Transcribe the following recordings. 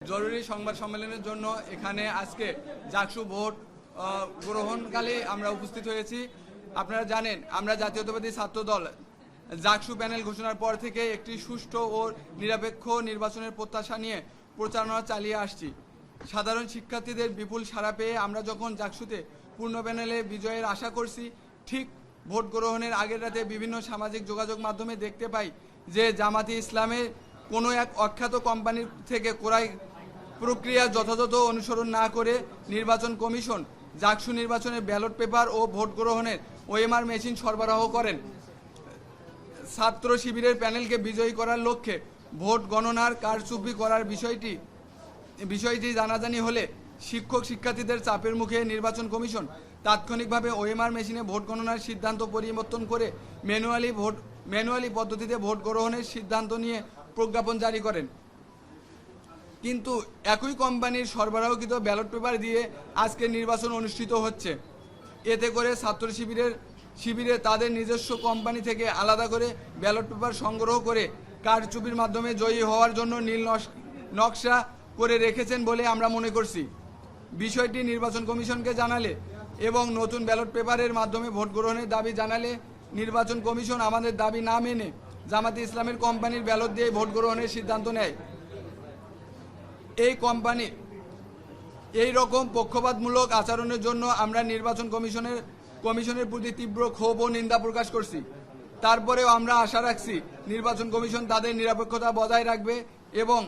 জরুরি সংবাদ সম্মেলনের জন্য এখানে আজকে জাকসু ভোট গ্রহণকালে আমরা উপস্থিত হয়েছি। আপনারা জানেন আমরা জাতীয়তাবাদী ছাত্র দল জাকসু প্যানেল ঘোষণার পর থেকে একটি সুষ্ঠু ও নিরপেক্ষ নির্বাচনের প্রত্যাশা নিয়ে প্রচারণা চালিয়ে আসছি। সাধারণ শিক্ষার্থীদের বিপুল সাড়া পেয়ে আমরা যখন জাকসুতে পূর্ণ প্যানেলে বিজয়ের আশা করছি, ঠিক ভোট গ্রহণের আগের রাতে বিভিন্ন সামাজিক যোগাযোগ মাধ্যমে দেখতে পাই যে জামাতি ইসলামের কোনো এক অখ্যাত কোম্পানির থেকে ক্রয় প্রক্রিয়া যথাযথ অনুসরণ না করে নির্বাচন কমিশন জাকসু নির্বাচনের ব্যালট পেপার ও ভোট গ্রহণের ওএমআর মেশিন সরবরাহ করেন। ছাত্র শিবিরের প্যানেলকে বিজয়ী করার লক্ষ্যে ভোট গণনার কারচুপি করার বিষয়টি জানাজানি হলে শিক্ষক শিক্ষার্থীদের চাপের মুখে নির্বাচন কমিশন তাৎক্ষণিকভাবে ওএমআর মেশিনে ভোট গণনার সিদ্ধান্ত পরিবর্তন করে ম্যানুয়ালি পদ্ধতিতে ভোট গ্রহণের সিদ্ধান্ত নিয়ে প্রজ্ঞাপন জারি করেন। কিন্তু একই কোম্পানির সরবরাহকৃত ব্যালট পেপার দিয়ে আজকে নির্বাচন অনুষ্ঠিত হচ্ছে। এতে করে ছাত্র শিবিরে তাদের নিজস্ব কোম্পানি থেকে আলাদা করে ব্যালট পেপার সংগ্রহ করে কারচুপির মাধ্যমে জয়ী হওয়ার জন্য নীল নকশা করে রেখেছেন বলে আমরা মনে করছি। বিষয়টি নির্বাচন কমিশনকে জানালে এবং নতুন ব্যালট পেপারের মাধ্যমে ভোট গ্রহণের দাবি জানালে নির্বাচন কমিশন আমাদের দাবি না মেনে জামাতি ইসলামের কোম্পানির ব্যালট দিয়ে ভোট গ্রহণের সিদ্ধান্ত নেয়। এই কোম্পানি এই রকম পক্ষপাতমূলক আচরণের জন্য আমরা নির্বাচন কমিশনের প্রতি তীব্র ক্ষোভ ও নিন্দা প্রকাশ করছি। তারপরেও আমরা আশা রাখছি নির্বাচন কমিশন তাদের নিরপেক্ষতা বজায় রাখবে এবং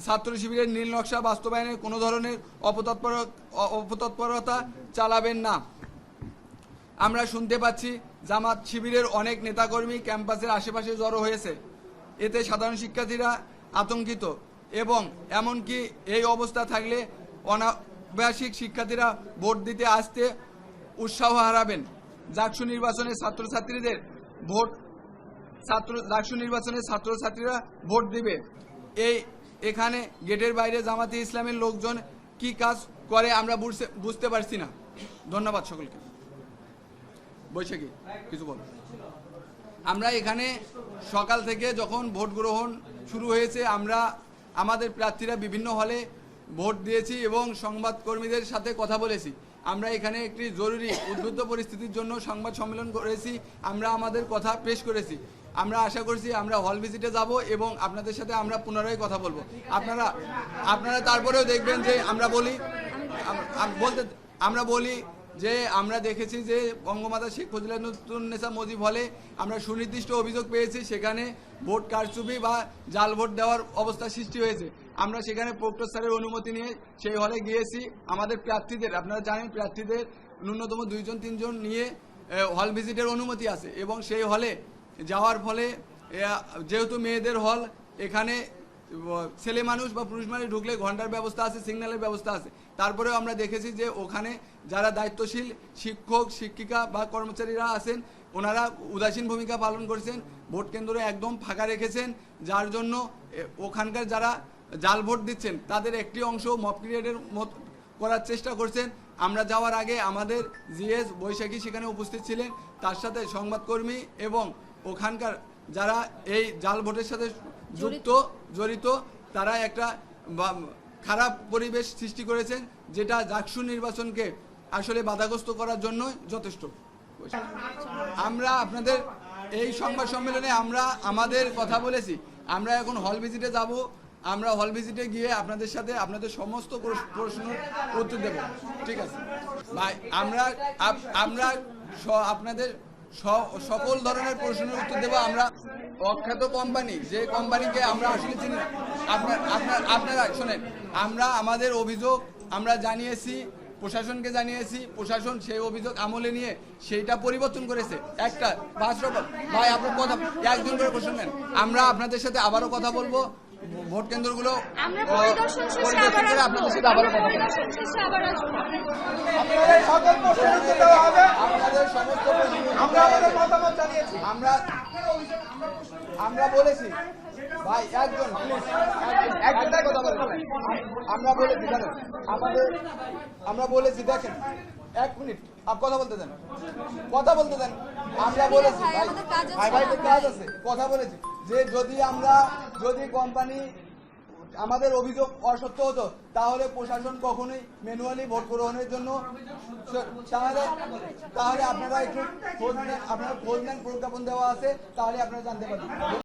ছাত্র শিবিরের নীল নকশা বাস্তবায়নে কোনো ধরনের অপতৎপরতা চালাবেন না। আমরা শুনতে পাচ্ছি জামাত শিবিরের অনেক নেতাকর্মী ক্যাম্পাসের আশেপাশে জড়ো হয়েছে। এতে সাধারণ শিক্ষার্থীরা আতঙ্কিত এবং এমনকি এই অবস্থা থাকলে অনাবাসিক শিক্ষার্থীরা ভোট দিতে আসতে উৎসাহ হারাবেন। জাকসু নির্বাচনে ছাত্রছাত্রীরা ভোট দিবে। এখানে গেটের বাইরে জামাতি ইসলামের লোকজন কি কাজ করে আমরা বুঝতে পারছি না। ধন্যবাদ সকলকে। বৈশাখী কিছু বল। আমরা এখানে সকাল থেকে যখন ভোট গ্রহণ শুরু হয়েছে আমরা আমাদের প্রার্থীরা বিভিন্ন হলে ভোট দিয়েছি এবং সংবাদকর্মীদের সাথে কথা বলেছি। আমরা এখানে একটি জরুরি উদ্বুদ্ধ পরিস্থিতির জন্য সংবাদ সম্মেলন করেছি। আমরা আমাদের কথা পেশ করেছি। আমরা আশা করছি আমরা হল ভিজিটে যাব এবং আপনাদের সাথে আমরা পুনরায় কথা বলবো। আপনারা তারপরেও দেখবেন যে আমরা বলি যে আমরা দেখেছি যে বঙ্গমাতা শেখ ফজিলাতুন্নেসা মুজিব হলে আমরা সুনির্দিষ্ট অভিযোগ পেয়েছি সেখানে ভোট কারচুপি বা জাল ভোট দেওয়ার অবস্থা সৃষ্টি হয়েছে। আমরা সেখানে প্রক্টর স্যারের অনুমতি নিয়ে সেই হলে গিয়েছি। আমাদের প্রার্থীদের আপনারা জানেন প্রার্থীদের ন্যূনতম 2-3 জন নিয়ে হল ভিজিটের অনুমতি আছে এবং সেই হলে যাওয়ার ফলে যেহেতু মেয়েদের হল এখানে ছেলে মানুষ বা পুরুষ মানুষ ঢুকলে ঘন্টার ব্যবস্থা আছে, সিগন্যালের ব্যবস্থা আছে। তারপরেও আমরা দেখেছি যে ওখানে যারা দায়িত্বশীল শিক্ষক শিক্ষিকা বা কর্মচারীরা আছেন ওনারা উদাসীন ভূমিকা পালন করছেন, ভোট কেন্দ্র একদম ফাঁকা রেখেছেন, যার জন্য ওখানকার যারা জাল ভোট দিচ্ছেন তাদের একটি অংশ মব ক্রিয়েটের করার চেষ্টা করছেন। আমরা যাওয়ার আগে আমাদের জিএস বৈশাখী সেখানে উপস্থিত ছিলেন, তার সাথে সংবাদকর্মী এবং ওখানকার যারা এই জাল ভোটের সাথে জড়িত তারা একটা খারাপ পরিবেশ সৃষ্টি করেছেন যেটা জাকসু নির্বাচনকে আসলে বাধাগ্রস্ত করার জন্য যথেষ্ট। আমরা আপনাদের এই সংবাদ সম্মেলনে আমরা আমাদের কথা বলেছি। আমরা এখন হল ভিজিটে যাব। আমরা হল ভিজিটে গিয়ে আপনাদের সাথে আপনাদের সমস্ত প্রশ্নের উত্তর দেব। ঠিক আছে ভাই, আমরা আপনাদের সকল ধরনের প্রশ্নের উত্তর দেব। আমরা অখ্যাত কোম্পানি যে কোম্পানিকে আমরা আসলে চিনি না। আপনারা শোনেন, আমরা আমাদের অভিযোগ আমরা জানিয়েছি, প্রশাসনকে জানিয়েছি, প্রশাসন সেই অভিযোগ আমলে নিয়ে সেইটা পরিবর্তন করেছে। একটা 5 রকম ভাই আপনার কথা একজন করে প্রশ্ন নেন। আমরা আপনাদের সাথে আবারও কথা বলবো, ভোট কেন্দ্রগুলো পরিদর্শন করে আপনাদের সাথে আবারও কথা বলবো। আমরা বলেছি ভাই একজন কথা বলেন। আমরা বলেছি দেখেন 1 মিনিট কথা বলতে দেন। আমরা বলেছি ভাই কাজ আছে, কথা বলেছি যে যদি কোম্পানি আমাদের অভিযোগ অসত্য হতো তাহলে প্রশাসন কখনোই ম্যানুয়ালি ভোট গ্রহণের জন্য তাহলে আপনারা একটু খোঁজ নেন, আপনারা খোঁজ নেন, প্রজ্ঞাপন দেওয়া আছে, তাহলে আপনারা জানতে পারবেন।